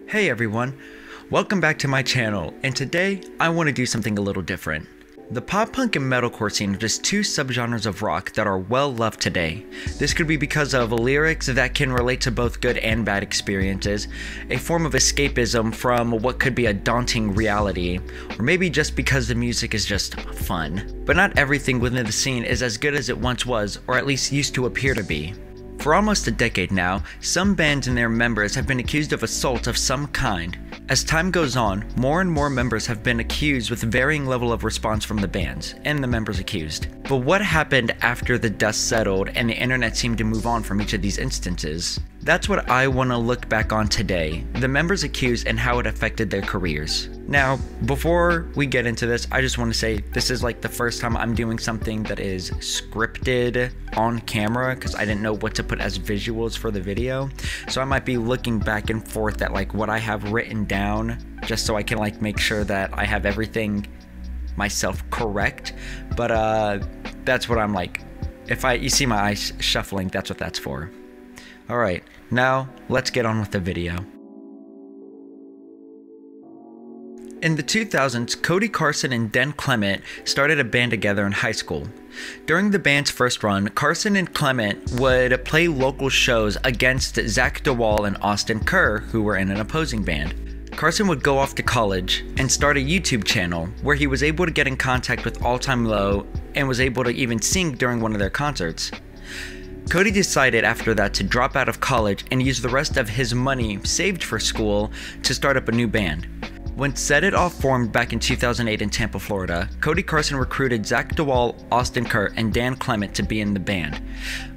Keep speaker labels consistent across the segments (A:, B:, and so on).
A: Hey everyone, welcome back to my channel, and today I want to do something a little different. The pop punk and metalcore scene are just two subgenres of rock that are well loved today. This could be because of lyrics that can relate to both good and bad experiences, a form of escapism from what could be a daunting reality, or maybe just because the music is just fun. But not everything within the scene is as good as it once was, or at least used to appear to be. For almost a decade now, some bands and their members have been accused of assault of some kind. As time goes on, more and more members have been accused with varying level of response from the bands, and the members accused. But what happened after the dust settled and the internet seemed to move on from each of these instances? That's what I want to look back on today, the members accused and how it affected their careers. Now, before we get into this, I just want to say this is like the first time I'm doing something that is scripted on camera because I didn't know what to put as visuals for the video. So I might be looking back and forth at like what I have written down just so I can like make sure that I have everything myself correct. But that's what I'm like. If you see my eyes shuffling, that's what that's for. Alright, now let's get on with the video. In the 2000s, Cody Carson and Dan Clement started a band together in high school. During the band's first run, Carson and Clement would play local shows against Zach DeWall and Austin Kerr, who were in an opposing band. Carson would go off to college and start a YouTube channel where he was able to get in contact with All Time Low and was able to even sing during one of their concerts. Cody decided after that to drop out of college and use the rest of his money saved for school to start up a new band. When Set It Off formed back in 2008 in Tampa, Florida, Cody Carson recruited Zach DeWall, Austin Kerr, and Dan Clement to be in the band.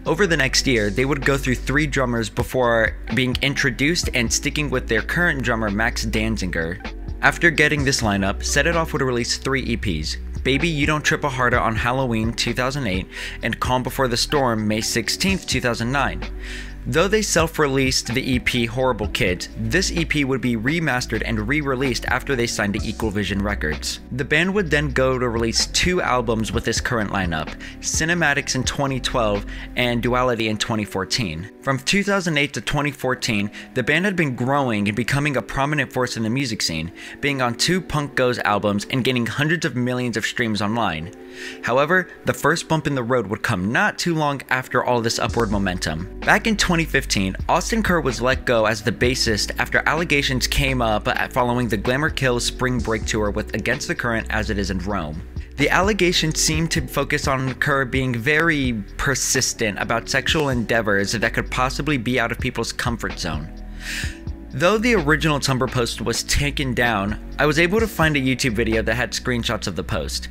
A: Over the next year, they would go through 3 drummers before being introduced and sticking with their current drummer Max Danziger. After getting this lineup, Set It Off would release 3 EPs. Baby You Don't Trip a Harder on Halloween 2008 and Calm Before the Storm May 16, 2009. Though they self-released the EP Horrible Kids, this EP would be remastered and re-released after they signed to Equal Vision Records. The band would then go to release 2 albums with this current lineup, Cinematics in 2012 and Duality in 2014. From 2008 to 2014, the band had been growing and becoming a prominent force in the music scene, being on 2 Punk Goes albums and gaining hundreds of millions of streams online. However, the first bump in the road would come not too long after all this upward momentum. Back in 2015, Austin Kerr was let go as the bassist after allegations came up following the Glamour Kills Spring Break tour with Against the Current As It Is in Rome. The allegations seemed to focus on Kerr being very persistent about sexual endeavors that could possibly be out of people's comfort zone. Though the original Tumblr post was taken down, I was able to find a YouTube video that had screenshots of the post.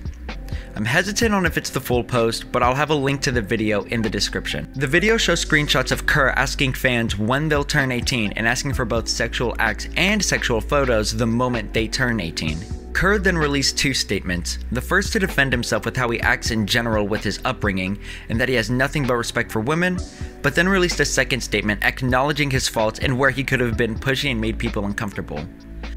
A: I'm hesitant on if it's the full post, but I'll have a link to the video in the description. The video shows screenshots of Kerr asking fans when they'll turn 18 and asking for both sexual acts and sexual photos the moment they turn 18. Kerr then released 2 statements, the first to defend himself with how he acts in general with his upbringing and that he has nothing but respect for women, but then released a second statement acknowledging his faults and where he could have been pushy and made people uncomfortable.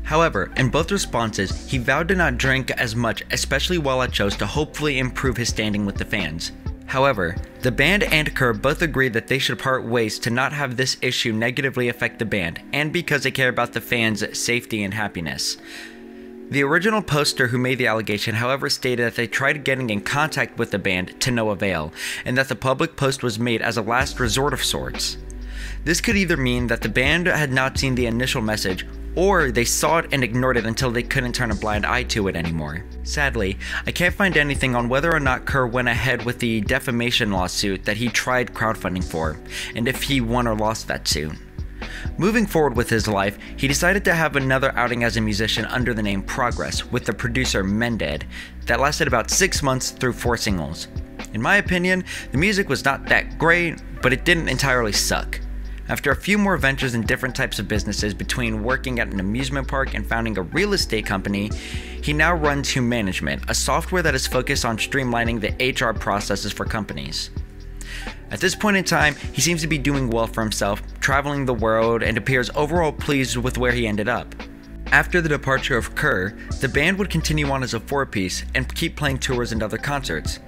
A: However, in both responses, he vowed to not drink as much, especially while at shows, to hopefully improve his standing with the fans. However, the band and Kerr both agreed that they should part ways to not have this issue negatively affect the band, and because they care about the fans' safety and happiness. The original poster who made the allegation, however, stated that they tried getting in contact with the band to no avail, and that the public post was made as a last resort of sorts. This could either mean that the band had not seen the initial message, or they saw it and ignored it until they couldn't turn a blind eye to it anymore. Sadly, I can't find anything on whether or not Kerr went ahead with the defamation lawsuit that he tried crowdfunding for, and if he won or lost that suit. Moving forward with his life, he decided to have another outing as a musician under the name Progress with the producer Mended that lasted about 6 months through 4 singles. In my opinion, the music was not that great, but it didn't entirely suck. After a few more ventures in different types of businesses between working at an amusement park and founding a real estate company, he now runs Hume Management, a software that is focused on streamlining the HR processes for companies. At this point in time, he seems to be doing well for himself, traveling the world, and appears overall pleased with where he ended up. After the departure of Kerr, the band would continue on as a 4-piece and keep playing tours and other concerts.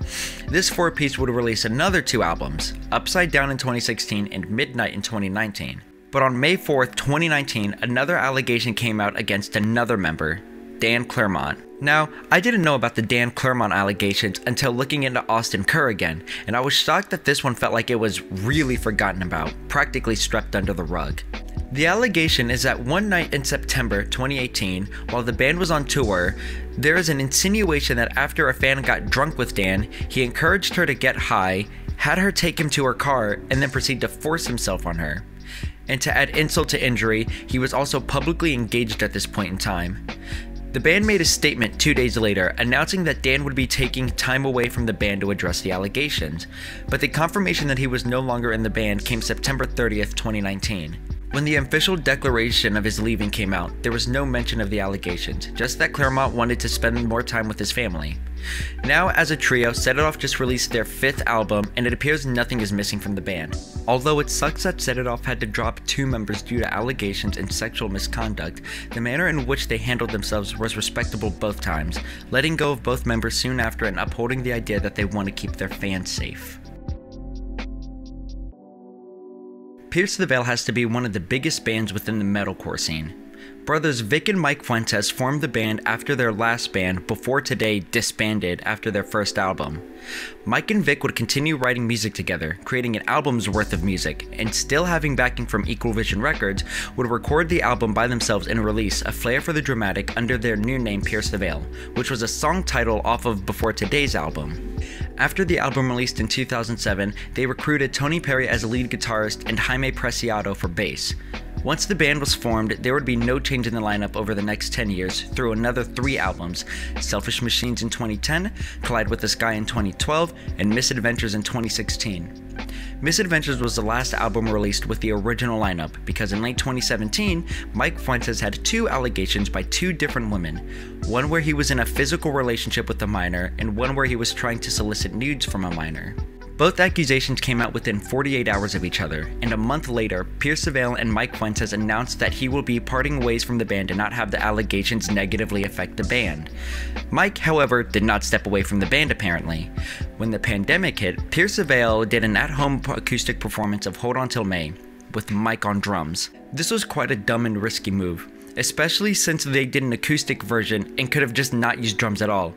A: This 4-piece would release another 2 albums, Upside Down in 2016 and Midnight in 2019. But on May 4th, 2019, another allegation came out against another member, Dan Claremont. Now, I didn't know about the Dan Claremont allegations until looking into Austin Kerr again, and I was shocked that this one felt like it was really forgotten about, practically swept under the rug. The allegation is that one night in September 2018, while the band was on tour, there is an insinuation that after a fan got drunk with Dan, he encouraged her to get high, had her take him to her car, and then proceed to force himself on her. And to add insult to injury, he was also publicly engaged at this point in time. The band made a statement 2 days later announcing that Dan would be taking time away from the band to address the allegations, but the confirmation that he was no longer in the band came September 30th, 2019. When the official declaration of his leaving came out, there was no mention of the allegations, just that Claremont wanted to spend more time with his family. Now, as a trio, Set It Off just released their 5th album, and it appears nothing is missing from the band. Although it sucks that Set It Off had to drop 2 members due to allegations and sexual misconduct, the manner in which they handled themselves was respectable both times, letting go of both members soon after and upholding the idea that they want to keep their fans safe. Pierce the Veil has to be one of the biggest bands within the metalcore scene. Brothers Vic and Mike Fuentes formed the band after their last band, Before Today, disbanded after their first album. Mike and Vic would continue writing music together, creating an album's worth of music, and still having backing from Equal Vision Records, would record the album by themselves and release A Flair for the Dramatic under their new name Pierce the Veil, which was a song title off of Before Today's album. After the album released in 2007, they recruited Tony Perry as lead guitarist and Jaime Preciado for bass. Once the band was formed, there would be no change in the lineup over the next 10 years through another 3 albums, Selfish Machines in 2010, Collide with the Sky in 2012, and Misadventures in 2016. Misadventures was the last album released with the original lineup because in late 2017, Mike Fuentes had 2 allegations by 2 different women, one where he was in a physical relationship with a minor and one where he was trying to solicit nudes from a minor. Both accusations came out within 48 hours of each other, and a month later, Pierce the Veil and Mike Fuentes announced that he will be parting ways from the band and not have the allegations negatively affect the band. Mike, however, did not step away from the band apparently. When the pandemic hit, Pierce the Veil did an at-home acoustic performance of Hold On Till May, with Mike on drums. This was quite a dumb and risky move, especially since they did an acoustic version and could have just not used drums at all.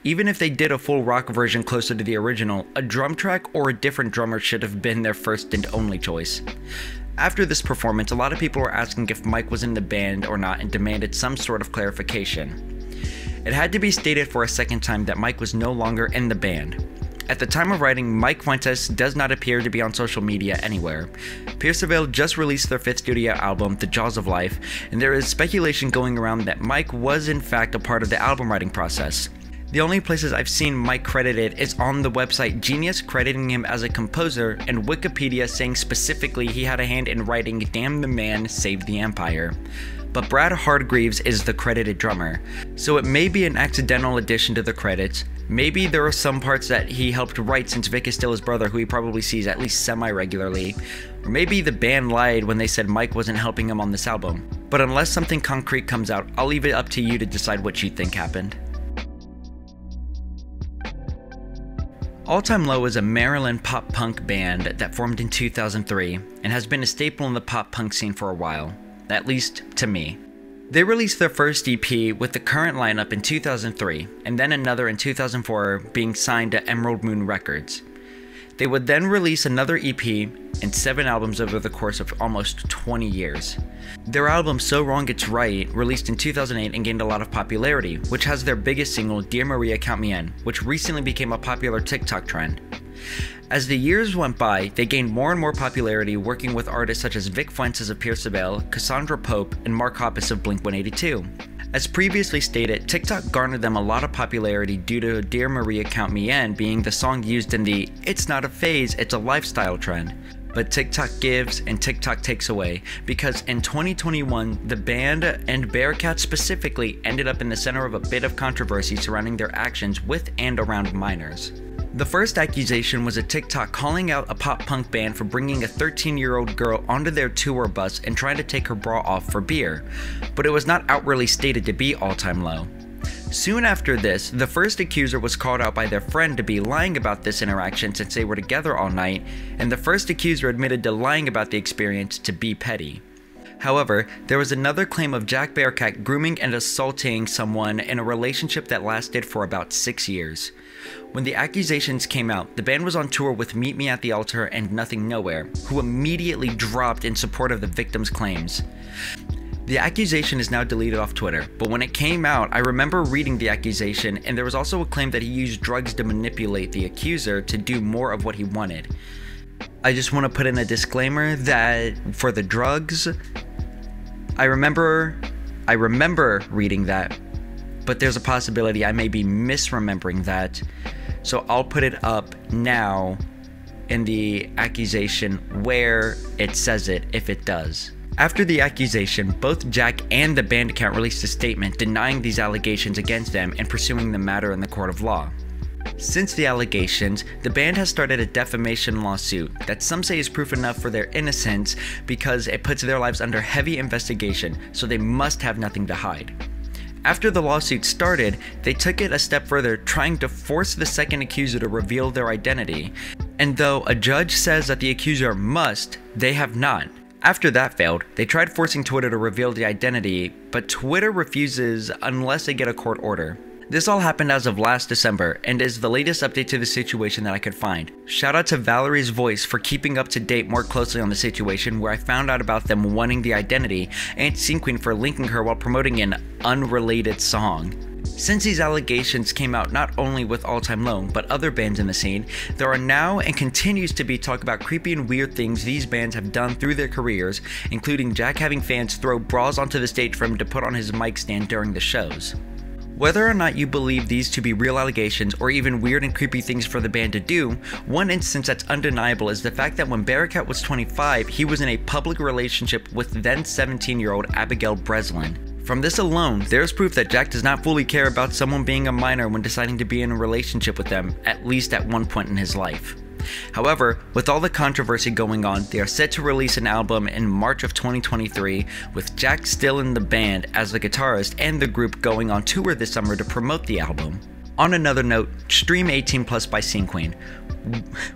A: Even if they did a full rock version closer to the original, a drum track or a different drummer should have been their first and only choice. After this performance, a lot of people were asking if Mike was in the band or not and demanded some sort of clarification. It had to be stated for a second time that Mike was no longer in the band. At the time of writing, Mike Fuentes does not appear to be on social media anywhere. Pierce the Veil just released their 5th studio album, The Jaws of Life, and there is speculation going around that Mike was in fact a part of the album writing process. The only places I've seen Mike credited is on the website Genius crediting him as a composer and Wikipedia saying specifically he had a hand in writing Damn the Man, Save the Empire. But Brad Hardgreaves is the credited drummer, so it may be an accidental addition to the credits. Maybe there are some parts that he helped write since Vic is still his brother who he probably sees at least semi-regularly. Or maybe the band lied when they said Mike wasn't helping him on this album. But unless something concrete comes out, I'll leave it up to you to decide what you think happened. All Time Low is a Maryland pop-punk band that formed in 2003 and has been a staple in the pop-punk scene for a while, at least to me. They released their first EP with the current lineup in 2003, and then another in 2004 being signed to Emerald Moon Records. They would then release another EP and 7 albums over the course of almost 20 years. Their album So Wrong It's Right released in 2008 and gained a lot of popularity, which has their biggest single, Dear Maria Count Me In, which recently became a popular TikTok trend. As the years went by, they gained more and more popularity working with artists such as Vic Fuentes of Pierce the Veil, Cassandra Pope, and Mark Hoppus of Blink-182. As previously stated, TikTok garnered them a lot of popularity due to Dear Maria Count Me In being the song used in the "It's not a phase, it's a lifestyle" trend. But TikTok gives and TikTok takes away, because in 2021, the band and Bearcat specifically ended up in the center of a bit of controversy surrounding their actions with and around minors. The first accusation was a TikTok calling out a pop-punk band for bringing a 13-year-old girl onto their tour bus and trying to take her bra off for beer, but it was not outwardly stated to be All Time Low. Soon after this, the first accuser was called out by their friend to be lying about this interaction since they were together all night, and the first accuser admitted to lying about the experience to be petty. However, there was another claim of Jack Bearcat grooming and assaulting someone in a relationship that lasted for about 6 years. When the accusations came out, the band was on tour with Meet Me at the Altar and Nothing Nowhere, who immediately dropped in support of the victim's claims. The accusation is now deleted off Twitter, but when it came out, I remember reading the accusation, and there was also a claim that he used drugs to manipulate the accuser to do more of what he wanted. I just want to put in a disclaimer that for the drugs, I remember reading that, but there's a possibility I may be misremembering that, so I'll put it up now in the accusation where it says it, if it does. After the accusation, both Jack and the band account released a statement denying these allegations against them and pursuing the matter in the court of law. Since the allegations, the band has started a defamation lawsuit that some say is proof enough for their innocence because it puts their lives under heavy investigation, so they must have nothing to hide. After the lawsuit started, they took it a step further, trying to force the second accuser to reveal their identity, and though a judge says that the accuser must, they have not. After that failed, they tried forcing Twitter to reveal the identity, but Twitter refuses unless they get a court order. This all happened as of last December, and is the latest update to the situation that I could find. Shout out to Valerie's Voice for keeping up to date more closely on the situation, where I found out about them wanting the identity, and Sequin for linking her while promoting an unrelated song. Since these allegations came out not only with All Time Low, but other bands in the scene, there are now and continues to be talk about creepy and weird things these bands have done through their careers, including Jack having fans throw bras onto the stage for him to put on his mic stand during the shows. Whether or not you believe these to be real allegations or even weird and creepy things for the band to do, one instance that's undeniable is the fact that when Bearcat was 25, he was in a public relationship with then 17-year-old Abigail Breslin. From this alone, there's proof that Jack does not fully care about someone being a minor when deciding to be in a relationship with them, at least at one point in his life. However, with all the controversy going on, they are set to release an album in March of 2023, with Jack still in the band as the guitarist and the group going on tour this summer to promote the album. On another note, stream 18+ by Sequin.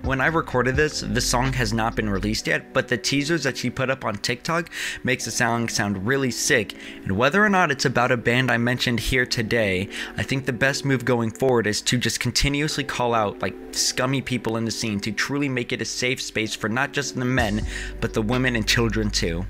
A: When I recorded this, the song has not been released yet, but the teasers that she put up on TikTok makes the song sound really sick, and whether or not it's about a band I mentioned here today, I think the best move going forward is to just continuously call out like scummy people in the scene to truly make it a safe space for not just the men, but the women and children too.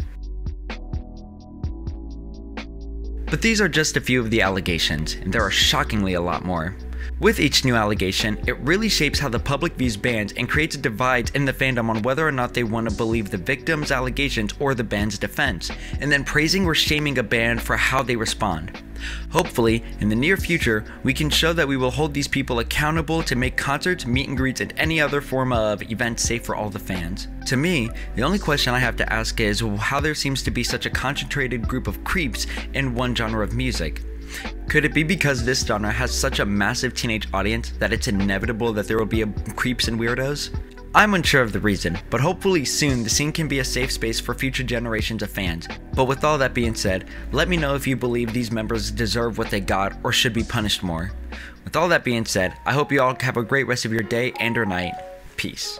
A: But these are just a few of the allegations, and there are shockingly a lot more. With each new allegation, it really shapes how the public views bands and creates a divide in the fandom on whether or not they want to believe the victim's allegations or the band's defense, and then praising or shaming a band for how they respond. Hopefully, in the near future, we can show that we will hold these people accountable to make concerts, meet and greets, and any other form of event safe for all the fans. To me, the only question I have to ask is how there seems to be such a concentrated group of creeps in one genre of music. Could it be because this genre has such a massive teenage audience that it's inevitable that there will be creeps and weirdos? I'm unsure of the reason, but hopefully soon the scene can be a safe space for future generations of fans. But with all that being said, let me know if you believe these members deserve what they got or should be punished more. With all that being said, I hope you all have a great rest of your day and or night. Peace.